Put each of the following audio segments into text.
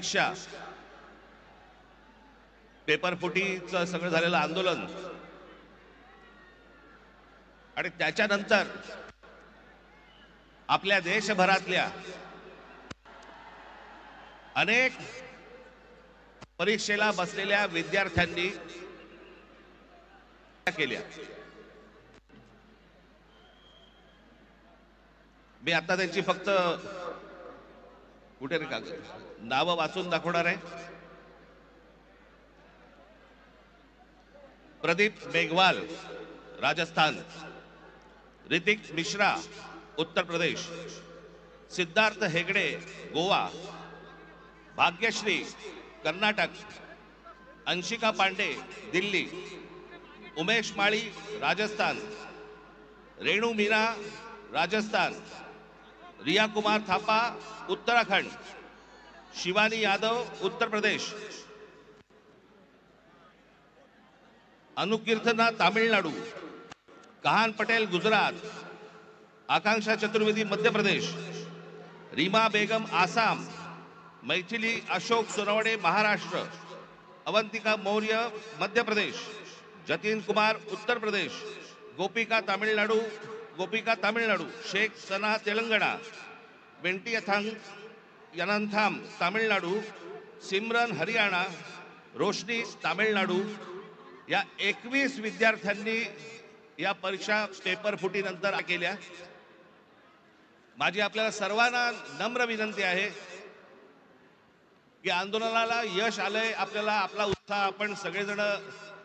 परीक्षा, पेपर फुटीचं सगळं झालेलं आंदोलन आणि त्याच्यानंतर आपल्या देशभरातल्या अनेक परीक्षेला बसलेल्या विद्यार्थ्यांनी केल्या। मी आता त्यांची फक्त कुठे नावं वाचून दाखवणार आहे। प्रदीप मेघवाल राजस्थान, ऋतिक मिश्रा उत्तर प्रदेश, सिद्धार्थ हेगड़े गोवा, भाग्यश्री कर्नाटक, अंशिका पांडे दिल्ली, उमेश माळी राजस्थान, रेणु मीना राजस्थान, रिया कुमार थापा उत्तराखंड, शिवानी यादव उत्तर प्रदेश, अनुकीर्तना तामिळनाडू, कहान पटेल गुजरात, आकांक्षा चतुर्वेदी मध्य प्रदेश, रीमा बेगम आसाम, मैथिली अशोक सोनवणे महाराष्ट्र, अवंतिका मौर्य मध्य प्रदेश, जतिन कुमार उत्तर प्रदेश, गोपिका तामिळनाडू, शेख सना तेलंगणा, वेंटी यनंथाम तामिळनाडू, सिमरन हरियाणा, रोशनी तामिळनाडू या 21 विद्यार्थ्यांनी या परीक्षा पेपर फुटीनंतर केल्या। माझी आपल्याला सर्वांना नम्र विनंती आहे की आंदोलनाला यश आलंय, आपल्याला आपला उत्साह आपण सगळेजण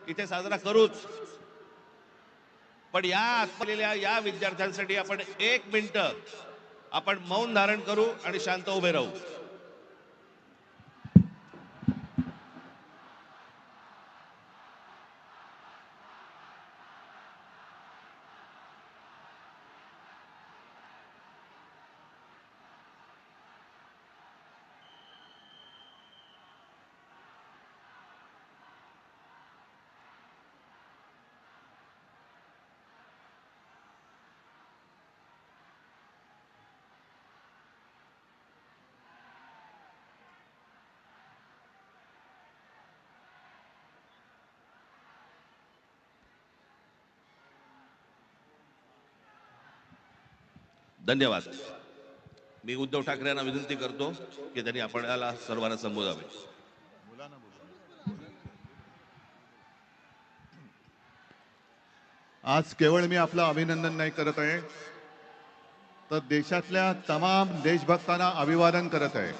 इथे साजरा करूच, पण या आत्मलेल्या या विद्यार्थ्यांसाठी आपण 1 मिनिट आपण मौन धारण करू आणि शांत उभे राहू। धन्यवाद। मी उद्धव ठाकरे यांना विनंती करतो की त्यांनी आपल्याला सर्वांना संबोधावे। आज केवळ मी आपलं अभिनंदन नाही करत आहे, तर देशातल्या तमाम देशभक्तांना अभिवादन करत आहे।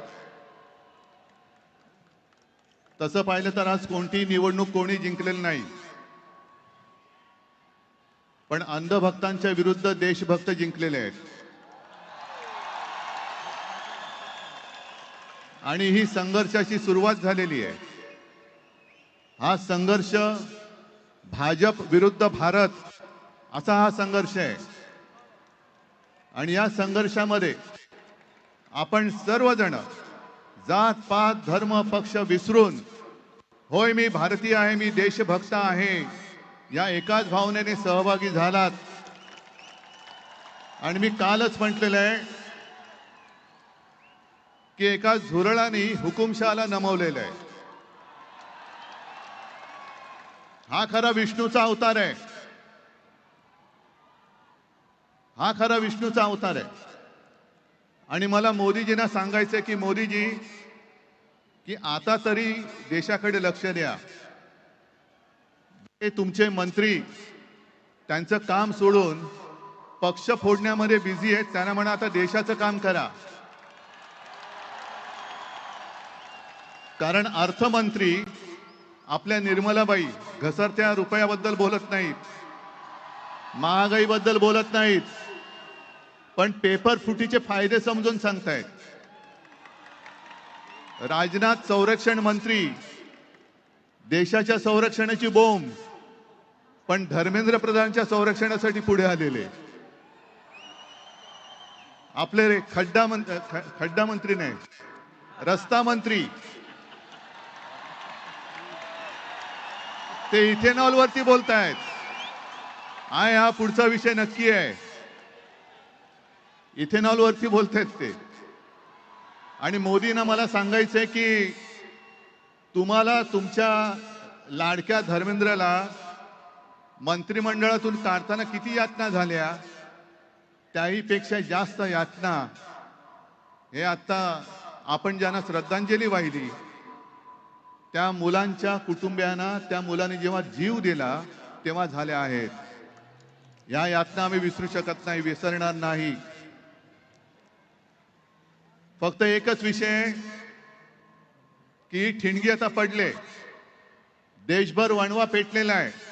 तसं पाहिलं तर आज कोणती निवडणूक कोणी जिंकलेली नाही, पण अंधभक्तांच्या विरुद्ध देशभक्त जिंकलेले आहेत। आणि ही संघर्षाची सुरुवात झालेली आहे। हा संघर्ष भाजप विरुद्ध भारत असा हा संघर्ष आहे। आणि या संघर्षामध्ये आपण सर्वजण जात पात धर्म पक्ष विसरून, होय मी भारतीय आहे, मी देशभक्त आहे, या एकाच भावनेने सहभागी झालात। आणि मी कालच म्हटलेलं आहे की एका झुरळाने हुकुमशहाला नमवलेलं आहे। हा खरा विष्णूचा अवतार आहे, हा खरा विष्णूचा अवतार आहे। आणि मला मोदीजींना सांगायचं की मोदीजी, की आता तरी देशाकडे लक्ष द्या। हे तुमचे मंत्री त्यांचं काम सोडून पक्ष फोडण्यामध्ये बिझी आहेत, त्यांना म्हणा आता देशाचं काम करा। कारण अर्थमंत्री आपल्या निर्मलाबाई घसरत्या रुपयाबद्दल बोलत नाहीत, महागाईबद्दल बोलत नाहीत, पण पेपर फुटीचे फायदे समजून सांगतायत। राजनाथ संरक्षण मंत्री देशाच्या संरक्षणाची बोंब, पण धर्मेंद्र प्रधानच्या संरक्षणासाठी पुढे आलेले। आपले खड्डा मंत्री नाही, रस्ता मंत्री, ते इथेनॉल वरती बोलतायत। हा पुढचा विषय नक्की आहे, इथेनॉल वरती बोलतायत ते। आणि मोदींना मला सांगायचंय की तुम्हाला तुमच्या लाडक्या धर्मेंद्रला मंत्रिमंडळातून काढताना किती यातना झाल्या, त्याहीपेक्षा जास्त यातना हे आता आपण ज्यांना श्रद्धांजली वाहिली त्या मुलांच्या कुटुंबियांना, त्या मुलांनी जेव्हा जीव दिला तेव्हा झाल्या आहेत. या यातना आम्ही विसरू शकत नाही, विसरणार नाही. फक्त एकच विषय की ठिणगी आता पडले, देशभर वणवा पेटलेला आहे.